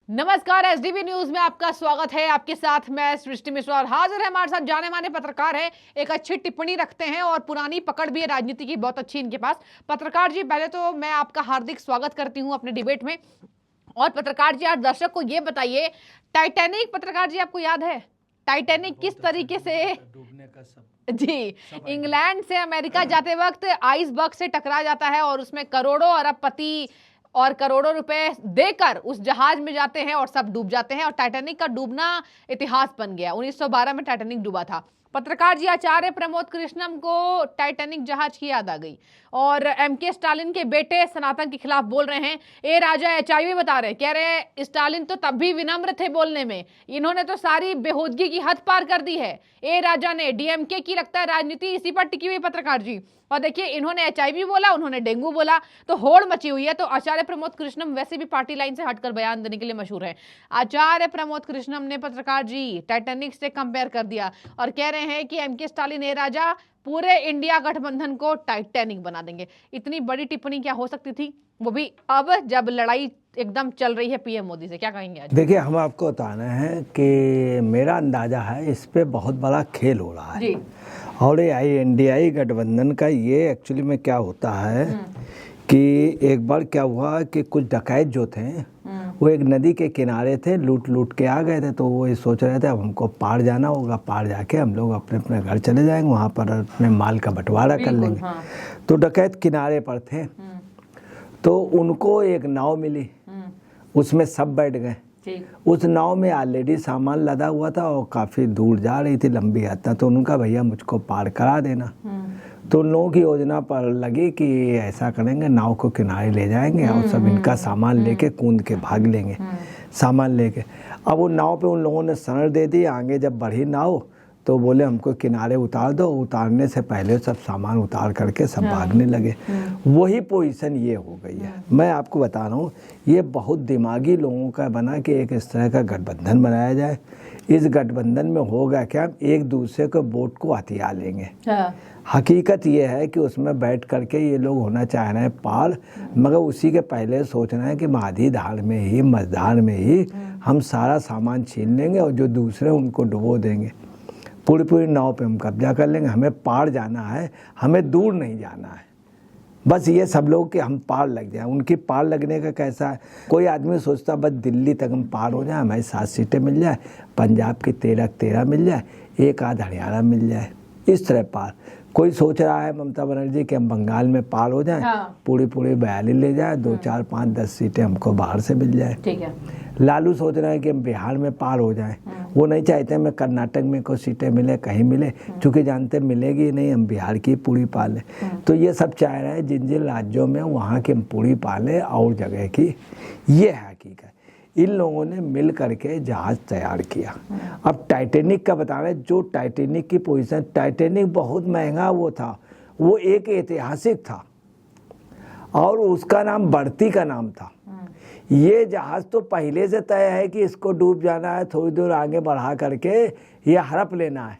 नमस्कार, SDB news में आपका स्वागत है। आपके साथ मैं सृष्टि मिश्रा और हाजिर है हमारे साथ जाने माने पत्रकार है। एक अच्छी टिप्पणी रखते हैं और पुरानी पकड़ भी है राजनीति की, बहुत अच्छी इनके पास। पत्रकार जी, पहले तो मैं आपका हार्दिक स्वागत करती हूं अपने डिबेट में। और पत्रकार जी, आज दर्शक को ये बताइए, टाइटैनिक पत्रकार जी आपको याद है? टाइटैनिक किस तरीके से डूबने का सब जी इंग्लैंड से अमेरिका जाते वक्त आइसबर्ग से टकरा जाता है और उसमें करोड़ों अरबपति और करोड़ों रुपए देकर उस जहाज में जाते हैं और सब डूब जाते हैं। और टाइटैनिक का डूबना इतिहास बन गया। 1912 में टाइटैनिक डूबा था। पत्रकार जी, आचार्य प्रमोद कृष्णम को टाइटैनिक जहाज की याद आ गई और एमके स्टालिन के बेटे सनातन के खिलाफ बोल रहे हैं। ए राजा एचआईवी बता रहे, कह रहे हैं स्टालिन तो तब भी विनम्र थे बोलने में, इन्होंने तो सारी बेहूदगी की हद पार कर दी है। ए राजा ने डीएमके की लगता है राजनीति इसी पर टिकी हुई पत्रकार जी। और देखिए, इन्होंने एचआईवी बोला, उन्होंने डेंगू बोला, तो होड़ मची हुई है। तो आचार्य प्रमोद कृष्णम वैसे भी पार्टी लाइन से हटकर बयान देने के लिए मशहूर है। आचार्य प्रमोद कृष्णम ने पत्रकार जी टाइटैनिक से कंपेयर कर दिया और कह रहे हैं कि एमके स्टालिन ए राजा पूरे इंडिया गठबंधन को टाइटैनिक बना देंगे। इतनी बड़ी टिप्पणी क्या हो सकती थी, वो भी अब जब लड़ाई एकदम चल रही है पीएम मोदी से? क्या कहेंगे आज? देखिए, हम आपको बताना है कि मेरा अंदाजा है इस पे बहुत बड़ा खेल हो रहा है जी। और ये इंडियाई गठबंधन का ये एक्चुअली में क्या होता है कि एक बार क्या हुआ कि कुछ डकैत जो थे वो एक नदी के किनारे थे, लूट के आ गए थे। तो वो ये सोच रहे थे अब हमको पार जाना होगा, पार जाके हम लोग अपने अपने घर चले जाएंगे, वहाँ पर अपने माल का बंटवारा कर लेंगे। हाँ। तो डकैत किनारे पर थे, तो उनको एक नाव मिली, उसमें सब बैठ गए। उस नाव में ऑलरेडी सामान लदा हुआ था और काफ़ी दूर जा रही थी, लंबी यात्रा। तो उनका भैया मुझको पार करा देना। तो उन लोगों की योजना पर लगी कि ऐसा करेंगे, नाव को किनारे ले जाएंगे और सब इनका सामान लेके कूद के भाग लेंगे, सामान लेके। अब वो नाव पे उन लोगों ने सनर दे दी। आगे जब बढ़ी नाव तो बोले हमको किनारे उतार दो। उतारने से पहले सब सामान उतार करके सब भागने लगे। वही पोजीशन ये हो गई है। मैं आपको बता रहा हूँ, ये बहुत दिमागी लोगों का बना कि एक इस तरह का गठबंधन बनाया जाए। इस गठबंधन में होगा क्या, एक दूसरे को वोट को हथिया लेंगे। हकीकत ये है कि उसमें बैठ करके ये लोग होना चाह रहे हैं पार, मगर उसी के पहले सोच रहे हैं कि माझी धार में ही, मझधार में ही हम सारा सामान छीन लेंगे और जो दूसरे उनको डुबो देंगे। पूरी नाव पे हम कब्जा कर लेंगे। हमें पार जाना है, हमें दूर नहीं जाना है। बस ये सब लोग कि हम पार लग जाएं। उनकी पार लगने का कैसा है, कोई आदमी सोचता बस दिल्ली तक हम पार हो जाए, हमें 7 सीटें मिल जाए, पंजाब की 13 मिल जाए, एक आध हरियाणा मिल जाए, इस तरह पार। कोई सोच रहा है ममता बनर्जी कि हम बंगाल में पार हो जाएं, पूरी 42 ले जाए, 2, 4, 5, 10 सीटें हमको बाहर से मिल जाए। ठीक है। लालू सोच रहे हैं कि हम बिहार में पार हो जाएं। वो नहीं चाहते हमें कर्नाटक में कोई सीटें मिले, कहीं मिले, क्योंकि जानते मिलेगी नहीं, हम बिहार की पूरी पालें। तो ये सब चाह रहे हैं जिन जिन राज्यों में वहाँ की हम पूरी पालें और जगह की। ये है हकीकत। इन लोगों ने मिल करके जहाज तैयार किया। अब टाइटैनिक का बता रहे, जो टाइटैनिक की पोजीशन, टाइटैनिक बहुत महंगा वो था, वो एक ऐतिहासिक था और उसका नाम बढ़ती का नाम था। ये जहाज तो पहले से तय है कि इसको डूब जाना है, थोड़ी दूर आगे बढ़ा करके ये हड़प लेना है।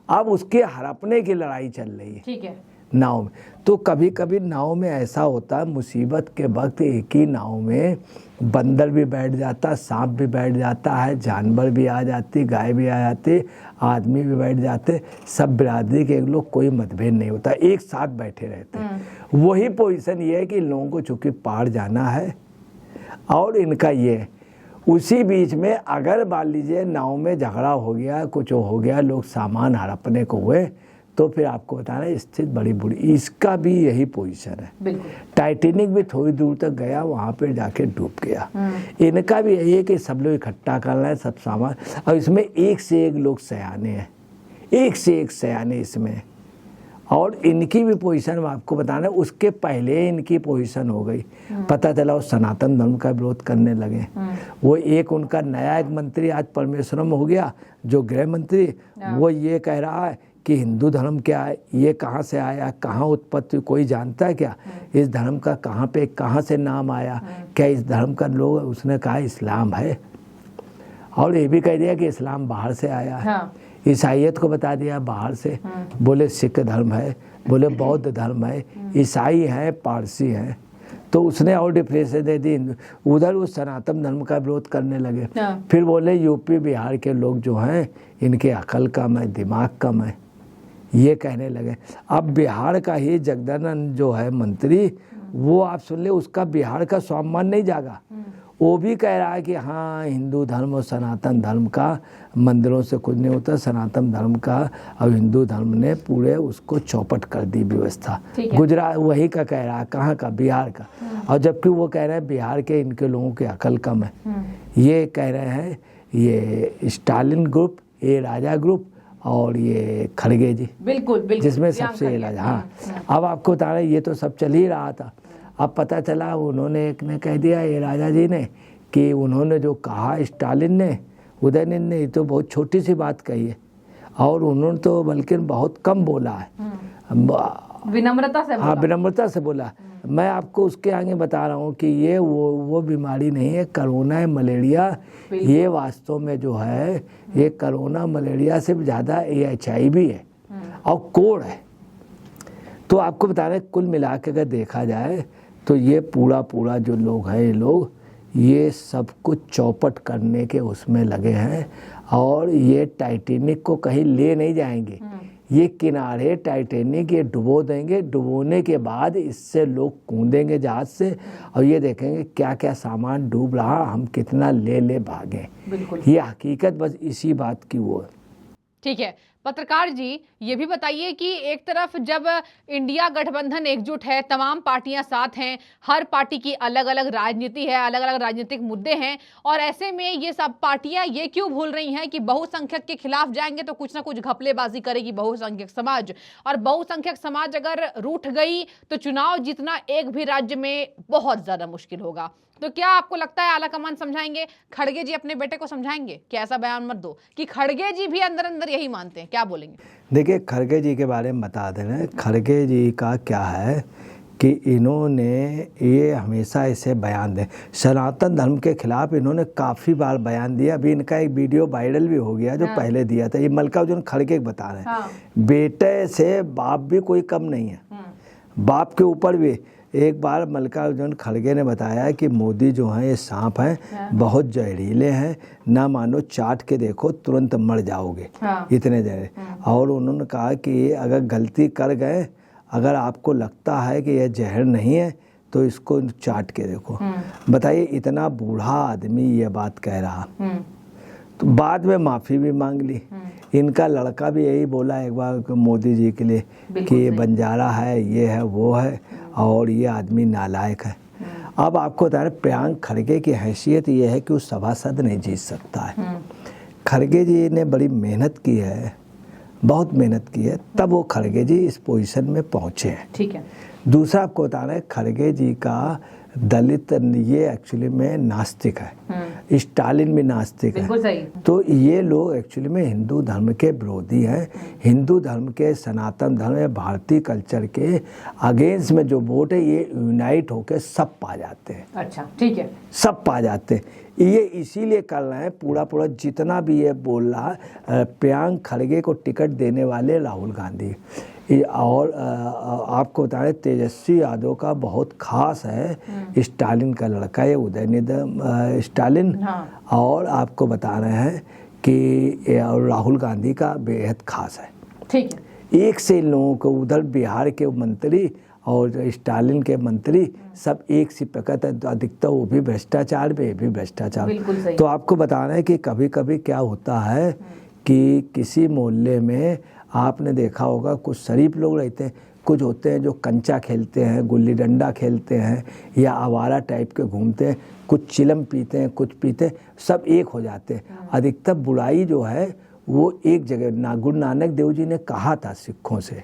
अब उसके हड़पने की लड़ाई चल रही है। ठीक है। नाव में तो कभी कभी नाव में ऐसा होता है, मुसीबत के वक्त एक ही नाव में बंदर भी बैठ जाता, सांप भी बैठ जाता है, जानवर भी आ जाती, गाय भी आ जाती, आदमी भी बैठ जाते, सब बिरादरी के लोग, कोई मतभेद नहीं होता, एक साथ बैठे रहते। वही पोजीशन ये है कि लोगों को चूंकि पार जाना है और इनका ये, उसी बीच में अगर मान लीजिए नाव में झगड़ा हो गया, कुछ हो गया, लोग सामान हड़पने को हुए, तो फिर आपको बता रहे स्थिति बड़ी बुरी। इसका भी यही पोजीशन है। टाइटैनिक भी थोड़ी दूर तक गया, वहाँ पे जाके डूब गया। इनका भी यही है कि सब लोग इकट्ठा कर रहे हैं सब सामान, और इसमें एक से एक लोग सयाने हैं, एक से एक सयाने इसमें। और इनकी भी पोजीशन मैं आपको बताना, उसके पहले इनकी पोजीशन हो गई। पता चला वो सनातन धर्म का विरोध करने लगे। वो एक उनका नया एक मंत्री आज परमेश्वरम हो गया, जो गृह मंत्री, वो ये कह रहा है कि हिंदू धर्म क्या है, ये कहाँ से आया, कहाँ उत्पत्ति, कोई जानता है क्या? इस धर्म का कहाँ पे, कहाँ से नाम आया, क्या इस धर्म का लोग? उसने कहा इस्लाम है, और ये भी कह दिया कि इस्लाम बाहर से आया है। ईसाइयत को बता दिया बाहर से, बोले सिख धर्म है, बोले बौद्ध धर्म है, ईसाई हैं, पारसी हैं। तो उसने और डिप्रेशन दे दी। उधर वो सनातन धर्म का विरोध करने लगे। फिर बोले यूपी बिहार के लोग जो हैं इनके अकल कम है, दिमाग कम है, ये कहने लगे। अब बिहार का ही जगदानंद जो है मंत्री, वो आप सुन ले, उसका बिहार का स्वाभिमान नहीं जागा। वो भी कह रहा है कि हाँ हिंदू धर्म और सनातन धर्म का मंदिरों से कुछ नहीं होता, सनातन धर्म का और हिंदू धर्म ने पूरे उसको चौपट कर दी व्यवस्था। गुजरात वही का कह रहा है, कहाँ का, बिहार का। और जबकि वो कह रहे हैं बिहार के इनके लोगों की अकल कम है। ये कह रहे हैं ये स्टालिन ग्रुप, ये राजा ग्रुप और ये खड़गे जी, बिल्कुल जिसमें सबसे राजा। हाँ, अब आपको बता रहे ये तो सब चल ही रहा था। अब पता चला उन्होंने एक ने कह दिया, ये राजा जी ने, कि उन्होंने जो कहा स्टालिन ने, उदयनिधि ने, ये तो बहुत छोटी सी बात कही है और उन्होंने तो बल्कि बहुत कम बोला है, विनम्रता से बोला। हाँ, विनम्रता से बोला। मैं आपको उसके आगे बता रहा हूँ कि ये वो बीमारी नहीं है, कोरोना है, मलेरिया। ये वास्तव में जो है ये कोरोना मलेरिया से ज़्यादा ये HIV है और कोड़ है। तो आपको बता रहे कुल मिला के अगर देखा जाए तो ये पूरा जो लोग हैं, ये लोग ये सब कुछ चौपट करने के उसमें लगे हैं और ये टाइटैनिक को कहीं ले नहीं जाएंगे। ये किनारे टाइटैनिक ये डुबो देंगे, डुबोने के बाद इससे लोग कूदेंगे जहाज से और ये देखेंगे क्या क्या सामान डूब रहा, हम कितना ले भागे। ये हकीकत बस इसी बात की वो है। ठीक है पत्रकार जी, ये भी बताइए कि एक तरफ जब इंडिया गठबंधन एकजुट है, तमाम पार्टियां साथ हैं, हर पार्टी की अलग अलग राजनीति है, अलग अलग राजनीतिक मुद्दे हैं, और ऐसे में ये सब पार्टियां ये क्यों भूल रही हैं कि बहुसंख्यक के खिलाफ जाएंगे तो कुछ ना कुछ घपलेबाजी करेगी बहुसंख्यक समाज, और बहुसंख्यक समाज अगर रूठ गई तो चुनाव जीतना एक भी राज्य में बहुत ज्यादा मुश्किल होगा। तो क्या आपको लगता है आला कमान समझाएंगे? खड़गे जी अपने बेटे को समझाएंगे कि ऐसा बयान मत दो, कि खड़गे जी भी अंदर अंदर यही मानते हैं? क्या बोलेंगे? देखिए खड़गे जी के बारे में बता देना। खड़गे जी का क्या है कि इन्होंने ये हमेशा ऐसे बयान दें, सनातन धर्म के खिलाफ इन्होंने काफ़ी बार बयान दिया। अभी इनका एक वीडियो वायरल भी हो गया जो पहले दिया था। ये मल्लिकार्जुन खड़गे बता रहे हैं, बेटे से बाप भी कोई कम नहीं है, बाप के ऊपर भी। एक बार मल्लिकार्जुन खड़गे ने बताया कि मोदी जो हैं ये सांप हैं, बहुत जहरीले हैं, ना मानो चाट के देखो तुरंत मर जाओगे, इतने जहरीले। और उन्होंने कहा कि अगर गलती कर गए, अगर आपको लगता है कि यह जहर नहीं है तो इसको चाट के देखो। बताइए इतना बूढ़ा आदमी ये बात कह रहा। तो बाद में माफ़ी भी मांग ली। इनका लड़का भी यही बोला एक बार मोदी जी के लिए कि ये बंजारा है, ये है, वो है और ये आदमी नालायक है। अब आपको बता रहे प्रियंक खड़गे की हैसियत ये है कि वो सभासद नहीं जीत सकता है। खड़गे जी ने बड़ी मेहनत की है, बहुत मेहनत की है, तब वो खड़गे जी इस पोजीशन में पहुँचे हैं। ठीक है। दूसरा आपको बता रहे खड़गे जी का दलित ये एक्चुअली में नास्तिक है, स्टालिन भी नास्तिक है। सही। तो ये लोग एक्चुअली में हिंदू धर्म के विरोधी हैं। हिंदू धर्म के, सनातन धर्म या भारतीय कल्चर के अगेंस्ट में जो वोट है ये यूनाइट होकर सब पा जाते हैं। अच्छा ठीक है, सब पा जाते हैं। ये इसीलिए कर रहे हैं पूरा जितना भी ये बोल रहा है, प्रियंक खड़गे को टिकट देने वाले राहुल गांधी। और आपको बता रहे तेजस्वी यादव का बहुत खास है, स्टालिन का लड़का है उदयनिधि स्टालिन। और आपको बता रहे हैं कि राहुल गांधी का बेहद खास है। ठीक है। एक से इन लोगों को उधर बिहार के मंत्री और स्टालिन के मंत्री सब एक सी प्रकट है, अधिकतर वो भी भ्रष्टाचार में, भी भ्रष्टाचार। तो आपको बता रहे हैं कि कभी कभी क्या होता है कि किसी मोहल्ले में आपने देखा होगा कुछ शरीफ लोग रहते हैं, कुछ होते हैं जो कंचा खेलते हैं, गुल्ली डंडा खेलते हैं या आवारा टाइप के घूमते हैं, कुछ चिलम पीते हैं, कुछ पीते हैं, सब एक हो जाते हैं। अधिकतर बुराई जो है वो एक जगह। गुरु नानक देव जी ने कहा था सिखों से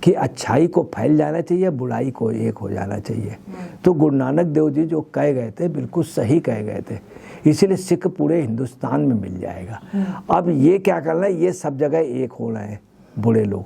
कि अच्छाई को फैल जाना चाहिए, बुराई को एक हो जाना चाहिए। तो गुरु नानक देव जी जो कह गए थे बिल्कुल सही कह गए थे, इसीलिए सिख पूरे हिंदुस्तान में मिल जाएगा। अब ये क्या करना है, ये सब जगह एक हो रहे हैं, बुरे लोग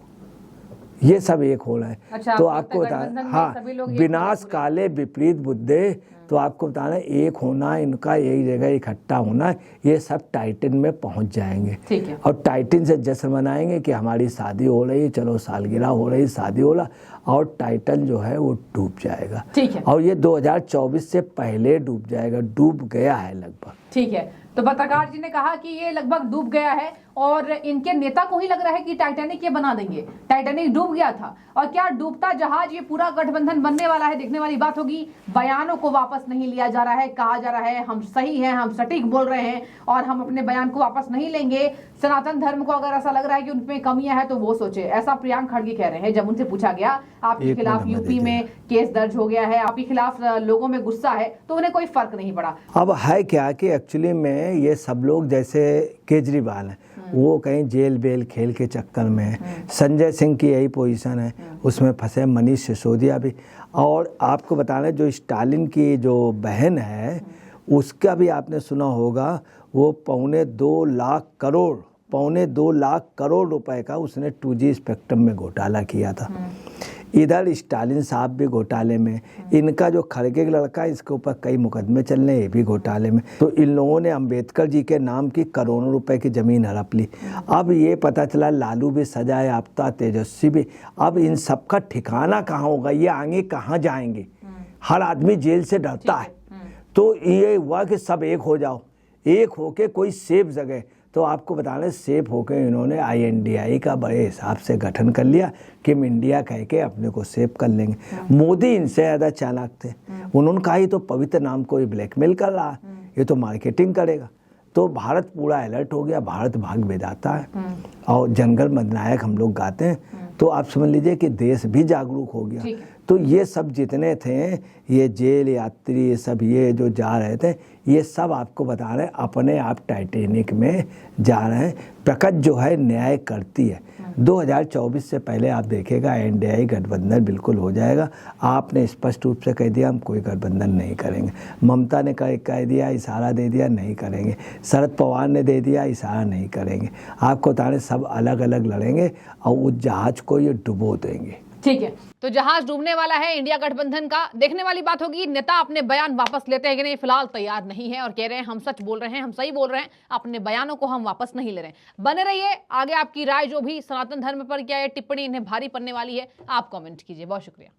ये सब एक हो रहे हैं। अच्छा, तो आपको बता हाँ, विनाश काले विपरीत बुद्धे। तो तो आपको बताना एक होना, इनका एक जगह इकट्ठा होना, ये सब टाइटन में पहुंच जाएंगे। ठीक है। और टाइटन से जश्न मनाएंगे कि हमारी शादी हो रही, चलो सालगिरह हो रही, शादी हो रहा, और टाइटन जो है वो डूब जाएगा। ठीक है। और ये 2024 से पहले डूब जाएगा, डूब गया है लगभग। ठीक है, तो पत्रकार जी ने कहा कि ये लगभग डूब गया है और इनके नेता को ही लग रहा है कि टाइटैनिक ये बना देंगे। टाइटैनिक डूब गया था और क्या डूबता जहाज ये पूरा गठबंधन बनने वाला है, देखने वाली बात होगी। बयानों को वापस नहीं लिया जा रहा है, कहा जा रहा है हम सही हैं, हम सटीक बोल रहे हैं और हम अपने बयान को वापस नहीं लेंगे। सनातन धर्म को अगर ऐसा लग रहा है कि उनमें कमियां हैं तो वो सोचे, ऐसा प्रियंक खड़गे कह रहे हैं। जब उनसे पूछा गया आपके खिलाफ यूपी में केस दर्ज हो गया है, आपके खिलाफ लोगों में गुस्सा है, तो उन्हें कोई फर्क नहीं पड़ा। अब है क्या कि एक्चुअली में ये सब लोग जैसे केजरीवाल है, वो कहीं जेल बेल खेल के चक्कर में है। संजय सिंह की यही पोजीशन है, उसमें फंसे। मनीष सिसोदिया भी। और आपको बताना जो स्टालिन की जो बहन है उसका भी आपने सुना होगा, वो पौने 2 लाख करोड़ रुपए का उसने 2G स्पेक्ट्रम में घोटाला किया था। इधर स्टालिन साहब भी घोटाले में, इनका जो खड़गे का लड़का इसके ऊपर कई मुकदमे चल रहे, ये भी घोटाले में। तो इन लोगों ने अंबेडकर जी के नाम की करोड़ों रुपए की जमीन हड़प ली। अब ये पता चला लालू भी सजा याफ्ता, तेजस्वी भी। अब इन सब का ठिकाना कहाँ होगा, ये आगे कहाँ जाएंगे? हर आदमी जेल से डरता है। तो ये हुआ कि सब एक हो जाओ, एक होके कोई सेफ जगह। तो आपको बताना सेफ होकर इन्होंने INDI का बड़े हिसाब से गठन कर लिया कि हम इंडिया कह के अपने को सेफ कर लेंगे। मोदी इनसे ज़्यादा चालाक थे। उन्होंने कहा ये तो पवित्र नाम को ब्लैकमेल कर रहा है, ये तो मार्केटिंग करेगा। तो भारत पूरा अलर्ट हो गया, भारत भाग विधाता है और जनगण मननायक हम लोग गाते हैं। तो आप समझ लीजिए कि देश भी जागरूक हो गया। तो ये सब जितने थे, ये जेल यात्री, ये सब ये जो जा रहे थे, ये सब आपको बता रहे हैं अपने आप टाइटैनिक में जा रहे हैं। प्रकृति जो है न्याय करती है। 2024 से पहले आप देखेगा NDI गठबंधन बिल्कुल हो जाएगा। आपने स्पष्ट रूप से कह दिया हम कोई गठबंधन नहीं करेंगे। ममता ने कह दिया, इशारा दे दिया नहीं करेंगे। शरद पवार ने दे दिया, इशारा नहीं करेंगे। आपको बता रहे सब अलग अलग लड़ेंगे और उस जहाज को ये डुबो देंगे। ठीक है, तो जहाज डूबने वाला है इंडिया गठबंधन का। देखने वाली बात होगी नेता अपने बयान वापस लेते हैं कि नहीं। फिलहाल तैयार नहीं है और कह रहे हैं हम सच बोल रहे हैं, हम सही बोल रहे हैं, अपने बयानों को हम वापस नहीं ले रहे हैं। बने रहिए, आगे आपकी राय जो भी सनातन धर्म पर क्या ये टिप्पणी इन्हें भारी पड़ने वाली है आप कमेंट कीजिए। बहुत शुक्रिया।